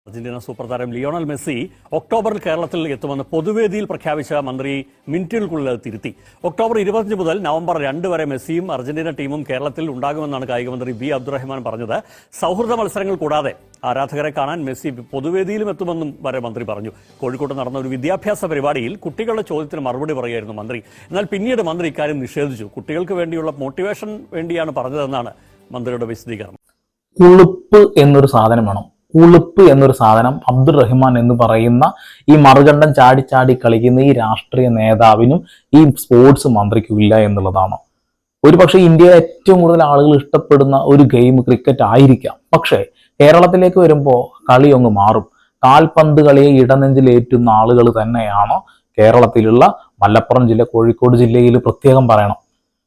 Argentina super താരം Lionel Messi ഒക്ടോബറിൽ കേരളത്തിൽ എത്തുമെന്ന് പൊതുവേദിയിൽ പ്രഖ്യാപിച്ച മന്ത്രി മിനിറ്റുകൾക്കുള്ളിൽ അത് തിരുത്തി. ഒക്ടോബർ 25 മുതൽ നവംബർ 2 വരെ മെസ്സിയും അർജന്റീന ടീമും കേരളത്തിൽ ഉണ്ടാകുമെന്നാണ് കായികമന്ത്രി ബി അബ്ദുറഹ്മാൻ പറഞ്ഞത്. സൗഹൃദ മത്സരങ്ങൾ കൂടാതെ ആരാധകരെ കാണാൻ മെസ്സി പൊതുവേദിയിലും എത്തുമെന്നും വരെ മന്ത്രി പറഞ്ഞു. കോഴിക്കോട്ട് നടന്ന ഒരു വിദ്യാഭ്യാസ പരിപാടിയിൽ കുട്ടികളുടെ ചോദ്യത്തിന് മറുപടി പറയുകയായിരുന്നു മന്ത്രി. എന്നാൽ പിന്നീട് മന്ത്രി ഇക്കാര്യം നിഷേധിച്ചു. കുട്ടികൾക്ക് വേണ്ടിയുള്ള മോട്ടിവേഷൻ വേണ്ടിയാണ് പറഞ്ഞതെന്നാണ് മന്ത്രിയുടെ വിശദീകരണം. ഉളുപ്പ് എന്നൊരു സാധനം വേണം. ഉളുപ്പ് എന്നൊരു സാധനം അബ്ദുറഹ്മാൻ എന്ന് പറയുന്ന ഈ മറുകണ്ഠം ചാടി ചാടി കളിക്കുന്ന ഈ രാഷ്ട്രീയ നേതാവിനും ഈ സ്പോർട്സ് മന്ത്രിക്കും ഇല്ല എന്നുള്ളതാണ്. ഒരുപക്ഷെ ഇന്ത്യയിലെ ഏറ്റവും കൂടുതൽ ആളുകൾ ഇഷ്ടപ്പെടുന്ന ഒരു ഗെയിം ക്രിക്കറ്റ് ആയിരിക്കാം. പക്ഷേ കേരളത്തിലേക്ക് വരുമ്പോൾ കളി അങ്ങ് മാറും. കാൽപന്ത് കളിയെ ഇടനെഞ്ചിലേറ്റുന്ന ആളുകൾ തന്നെയാണ് കേരളത്തിലുള്ള മലപ്പുറം ജില്ല, കോഴിക്കോട് ജില്ലയിൽ പ്രത്യേകം പറയണം.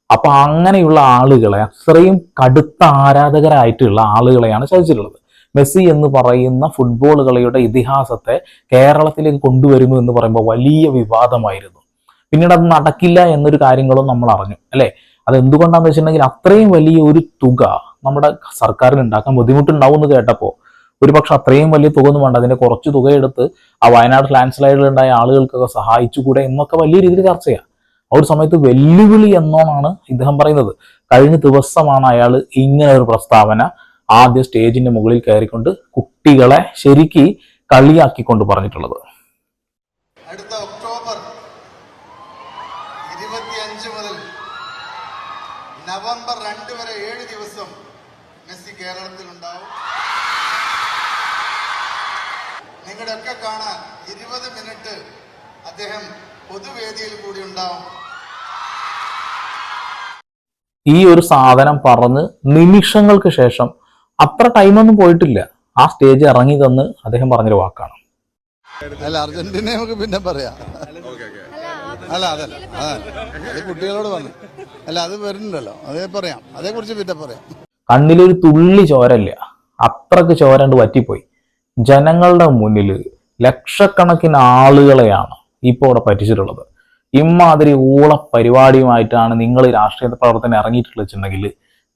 അപ്പൊ അങ്ങനെയുള്ള ആളുകളെ, അത്രയും കടുത്ത ആരാധകരായിട്ടുള്ള ആളുകളെയാണ് ചതിച്ചിട്ടുള്ളത്. മെസ്സി എന്ന് പറയുന്ന ഫുട്ബോൾ കളിയുടെ ഇതിഹാസത്തെ കേരളത്തിലേക്ക് കൊണ്ടുവരുന്നു എന്ന് പറയുമ്പോൾ വലിയ വിവാദമായിരുന്നു. പിന്നീട് അത് നടക്കില്ല എന്നൊരു കാര്യങ്ങളും നമ്മൾ അറിഞ്ഞു, അല്ലെ? അത് എന്തുകൊണ്ടാന്ന് വെച്ചിട്ടുണ്ടെങ്കിൽ അത്രയും വലിയ ഒരു തുക നമ്മുടെ സർക്കാരിന് ഉണ്ടാക്കാൻ ബുദ്ധിമുട്ടുണ്ടാവും എന്ന് കേട്ടപ്പോൾ ഒരുപക്ഷെ അത്രയും വലിയ തുക ഒന്നും വേണ്ട, അതിന്റെ കുറച്ച് തുക എടുത്ത് ആ വയനാട് ലാൻഡ് സ്ലൈഡിലുണ്ടായ ആളുകൾക്കൊക്കെ സഹായിച്ചുകൂടെ എന്നൊക്കെ വലിയ രീതിയിൽ ചർച്ച ചെയ്യാം. ആ ഒരു സമയത്ത് വെല്ലുവിളി എന്നോണാണ് ഇദ്ദേഹം പറയുന്നത്. കഴിഞ്ഞ ദിവസമാണ് അയാൾ ഇങ്ങനെ ഒരു പ്രസ്താവന ആദ്യ സ്റ്റേജിന്റെ മുകളിൽ കയറിക്കൊണ്ട് കുട്ടികളെ ശരിക്ക് കളിയാക്കിക്കൊണ്ട് പറഞ്ഞിട്ടുള്ളത്. അടുത്ത ഒക്ടോബർ 25 മുതൽ നവംബർ 2 വരെ 7 ദിവസം മെസ്സി കേരളത്തിൽ ഉണ്ടാവും. നിങ്ങളുടെയൊക്കെ കാണാൻ 20 മിനിറ്റ് അദ്ദേഹം പൊതുവേദിയിൽ കൂടി ഉണ്ടാവും. ഈ ഒരു സാധനം പറഞ്ഞ് നിമിഷങ്ങൾക്ക് ശേഷം, അത്ര ടൈമൊന്നും പോയിട്ടില്ല, ആ സ്റ്റേജ് ഇറങ്ങി തന്ന് അദ്ദേഹം പറഞ്ഞൊരു വാക്കാണ്. അല്ല, അർജന്റീന നമുക്ക് പിന്നെ പറയാം. അല്ല, അതല്ല, അത് കുട്ടികളോട് പറഞ്ഞു. അല്ല, അത് വരുന്നുണ്ടല്ലോ, അതേ പറയാം, അതേക്കുറിച്ച് പിന്നെ പറയാം. കണ്ണിലൊരു തുള്ളി ചോരല്ല, അത്രക്ക് ചോരണ്ട് വറ്റിപ്പോയി. ജനങ്ങളുടെ മുന്നിൽ ലക്ഷക്കണക്കിന് ആളുകളെയാണ് ഇപ്പോൾ ഇവിടെ പറ്റിച്ചിട്ടുള്ളത്. ഇമാതിരി ഊള പരിപാടിയുമായിട്ടാണ് നിങ്ങൾ രാഷ്ട്രീയ പ്രവർത്തനം ഇറങ്ങിയിട്ടുണ്ടെങ്കിൽ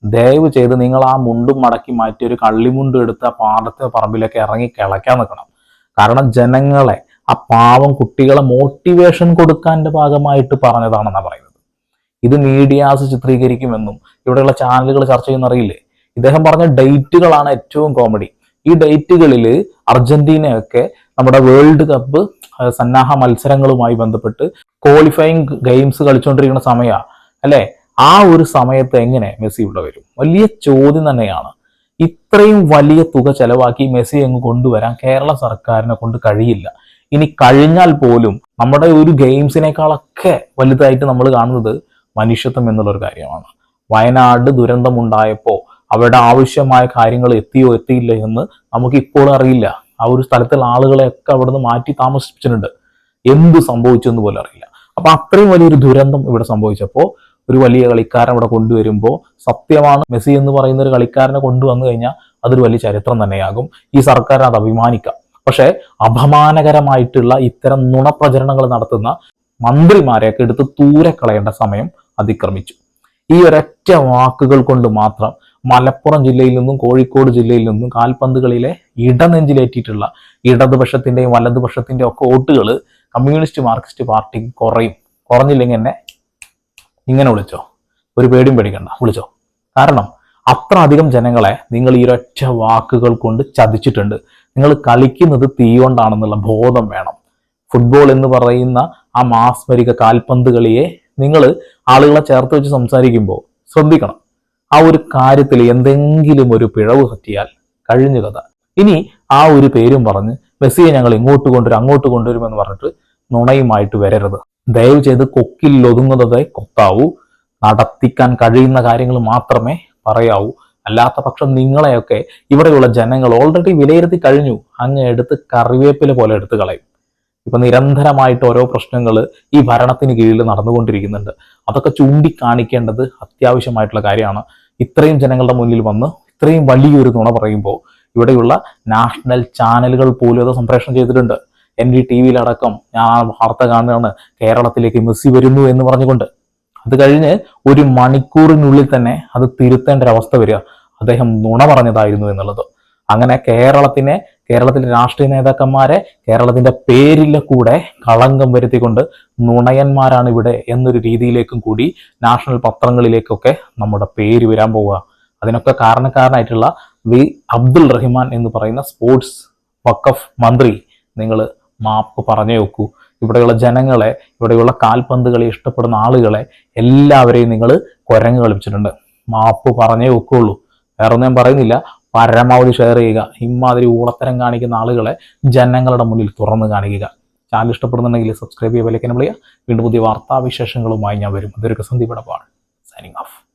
ദയവ് ചെയ്ത് നിങ്ങൾ ആ മുണ്ടും മടക്കി മാറ്റി ഒരു കള്ളിമുണ്ട് എടുത്ത് ആ പാടത്തെ പറമ്പിലൊക്കെ ഇറങ്ങി കിളയ്ക്കാൻ നിൽക്കണം. കാരണം ജനങ്ങളെ, ആ പാവം കുട്ടികളെ മോട്ടിവേഷൻ കൊടുക്കാൻ്റെ ഭാഗമായിട്ട് പറഞ്ഞതാണെന്നാണ് പറയുന്നത്. ഇത് മീഡിയാസ് ചിത്രീകരിക്കുമെന്നും ഇവിടെയുള്ള ചാനലുകൾ ചർച്ച ചെയ്യുന്നറിയില്ലേ? ഇദ്ദേഹം പറഞ്ഞ ഡേറ്റുകളാണ് ഏറ്റവും കോമഡി. ഈ ഡേറ്റുകളിൽ അർജന്റീനയൊക്കെ നമ്മുടെ വേൾഡ് കപ്പ് സന്നാഹ മത്സരങ്ങളുമായി ബന്ധപ്പെട്ട് ക്വാളിഫയിങ് ഗെയിംസ് കളിച്ചുകൊണ്ടിരിക്കുന്ന സമയമാണ്, അല്ലെ? ആ ഒരു സമയത്ത് എങ്ങനെ മെസ്സി ഇവിടെ വരും? വലിയ ചോദ്യം തന്നെയാണ്. ഇത്രയും വലിയ തുക ചെലവാക്കി മെസ്സി അങ്ങ് കൊണ്ടുവരാൻ കേരള സർക്കാരിനെ കൊണ്ട് കഴിയില്ല. ഇനി കഴിഞ്ഞാൽ പോലും നമ്മുടെ ഒരു ഗെയിംസിനേക്കാളൊക്കെ വലുതായിട്ട് നമ്മൾ കാണുന്നത് മനുഷ്യത്വം എന്നുള്ളൊരു കാര്യമാണ്. വയനാട് ദുരന്തമുണ്ടായപ്പോൾ അവിടെ ആവശ്യമായ കാര്യങ്ങൾ എത്തിയോ എത്തിയില്ല എന്ന് നമുക്ക് ഇപ്പോഴും അറിയില്ല. ആ ഒരു സ്ഥലത്തുള്ള ആളുകളെയൊക്കെ അവിടുന്ന് മാറ്റി താമസിപ്പിച്ചിട്ടുണ്ട്. എന്ത് സംഭവിച്ചു എന്ന് പോലും അറിയില്ല. അപ്പൊ അത്രയും വലിയൊരു ദുരന്തം ഇവിടെ സംഭവിച്ചപ്പോൾ ഒരു വലിയ കളിക്കാരൻ ഇവിടെ കൊണ്ടുവരുമ്പോൾ, സത്യമാണ്, മെസ്സി എന്ന് പറയുന്ന ഒരു കളിക്കാരനെ കൊണ്ടുവന്നു കഴിഞ്ഞാൽ അതൊരു വലിയ ചരിത്രം തന്നെയാകും. ഈ സർക്കാരിന് അത് അഭിമാനിക്കാം. പക്ഷെ അപമാനകരമായിട്ടുള്ള ഇത്തരം നുണപ്രചരണങ്ങൾ നടത്തുന്ന മന്ത്രിമാരെയൊക്കെ എടുത്ത് ദൂരെ കളയേണ്ട സമയം അതിക്രമിച്ചു. ഈ ഒരൊറ്റ വാക്കുകൾ കൊണ്ട് മാത്രം മലപ്പുറം ജില്ലയിൽ നിന്നും കോഴിക്കോട് ജില്ലയിൽ നിന്നും കാൽപന്ത് കളിയിലെ ഇടനെഞ്ചിലേറ്റിയിട്ടുള്ള ഇടതുപക്ഷത്തിന്റെയും വലതുപക്ഷത്തിന്റെയും ഒക്കെ വോട്ടുകൾ കമ്മ്യൂണിസ്റ്റ് മാർക്സിസ്റ്റ് പാർട്ടിക്ക് കുറഞ്ഞില്ലെങ്കിൽ എന്നെ ഇങ്ങനെ വിളിച്ചോ, ഒരു പേടിയും പേടിക്കണ്ട, വിളിച്ചോ. കാരണം അത്ര അധികം ജനങ്ങളെ നിങ്ങൾ ഈ ഒരൊറ്റ വാക്കുകൾ കൊണ്ട് ചതിച്ചിട്ടുണ്ട്. നിങ്ങൾ കളിക്കുന്നത് തീ കൊണ്ടാണെന്നുള്ള ബോധം വേണം. ഫുട്ബോൾ എന്ന് പറയുന്ന ആ മാസ്മരിക കാൽപന്ത് കളിയെ നിങ്ങൾ ആളുകളെ ചേർത്ത് വെച്ച് സംസാരിക്കുമ്പോൾ ശ്രദ്ധിക്കണം. ആ ഒരു കാര്യത്തിൽ എന്തെങ്കിലും ഒരു പിഴവ് പറ്റിയാൽ കഴിഞ്ഞു കഥ. ഇനി ആ ഒരു പേരും പറഞ്ഞ് മെസ്സിയെ ഞങ്ങൾ ഇങ്ങോട്ട് കൊണ്ടുവരും അങ്ങോട്ട് കൊണ്ടുവരുമെന്ന് പറഞ്ഞിട്ട് നുണയുമായിട്ട് വരരുത്. ദയവ് ചെയ്ത് കൊക്കിൽ ഒതുങ്ങുന്നതേ കൊത്താവൂ. നടത്തിക്കാൻ കഴിയുന്ന കാര്യങ്ങൾ മാത്രമേ പറയാവൂ. അല്ലാത്ത പക്ഷം നിങ്ങളെയൊക്കെ ഇവിടെയുള്ള ജനങ്ങൾ ഓൾറെഡി വിലയിരുത്തി കഴിഞ്ഞു. അങ്ങ് എടുത്ത് കറിവേപ്പില പോലെ എടുത്ത് കളയും. ഇപ്പൊ നിരന്തരമായിട്ട് ഓരോ പ്രശ്നങ്ങൾ ഈ ഭരണത്തിന് കീഴിൽ നടന്നുകൊണ്ടിരിക്കുന്നുണ്ട്. അതൊക്കെ ചൂണ്ടിക്കാണിക്കേണ്ടത് അത്യാവശ്യമായിട്ടുള്ള കാര്യമാണ്. ഇത്രയും ജനങ്ങളുടെ മുന്നിൽ വന്ന് ഇത്രയും വലിയൊരു നുണ പറയുമ്പോൾ ഇവിടെയുള്ള നാഷണൽ ചാനലുകൾ പോലും അത് സംപ്രേഷണം ചെയ്തിട്ടുണ്ട്. NDTV-യിലടക്കം ഞാൻ ആ വാർത്ത കാണുകയാണ്, കേരളത്തിലേക്ക് മെസ്സി വരുന്നു എന്ന് പറഞ്ഞുകൊണ്ട്. അത് കഴിഞ്ഞ് ഒരു മണിക്കൂറിനുള്ളിൽ തന്നെ അത് തിരുത്തേണ്ട ഒരവസ്ഥ വരിക, അദ്ദേഹം നുണ പറഞ്ഞതായിരുന്നു എന്നുള്ളത്. അങ്ങനെ കേരളത്തിനെ കേരളത്തിലെ രാഷ്ട്രീയ നേതാക്കന്മാരെ കേരളത്തിന്റെ പേരിലെ കൂടെ കളങ്കം വരുത്തിക്കൊണ്ട് നുണയന്മാരാണ് ഇവിടെ എന്നൊരു രീതിയിലേക്കും കൂടി നാഷണൽ പത്രങ്ങളിലേക്കൊക്കെ നമ്മുടെ പേര് വരാൻ പോവുക. അതിനൊക്കെ കാരണക്കാരനായിട്ടുള്ള വി അബ്ദുൾ റഹ്മാൻ എന്ന് പറയുന്ന സ്പോർട്സ് വഖഫ് മന്ത്രി നിങ്ങൾ മാപ്പ് പറഞ്ഞു വെക്കൂ. ഇവിടെയുള്ള ജനങ്ങളെ, ഇവിടെയുള്ള കാൽപന്ത് കളി ഇഷ്ടപ്പെടുന്ന ആളുകളെ എല്ലാവരെയും നിങ്ങൾ കുരങ്ങ് കളിപ്പിച്ചിട്ടുണ്ട്. മാപ്പ് പറഞ്ഞേ വെക്കുള്ളൂ. വേറൊന്നും ഞാൻ പറയുന്നില്ല. പരമാവധി ഷെയർ ചെയ്യുക. ഇമാതിരി ഊളത്തരം കാണിക്കുന്ന ആളുകളെ ജനങ്ങളുടെ മുന്നിൽ തുറന്നു കാണിക്കുക. ചാനൽ ഇഷ്ടപ്പെടുന്നുണ്ടെങ്കിൽ സബ്സ്ക്രൈബ് ചെയ്യുക, ബെൽ ഐക്കൺ എനേബിൾ ചെയ്യുക. വീണ്ടും പുതിയ വാർത്താവിശേഷങ്ങളുമായി ഞാൻ വരും. അതൊരു സന്ദീപ് എടപ്പാൾ സൈനിങ് ഓഫ്.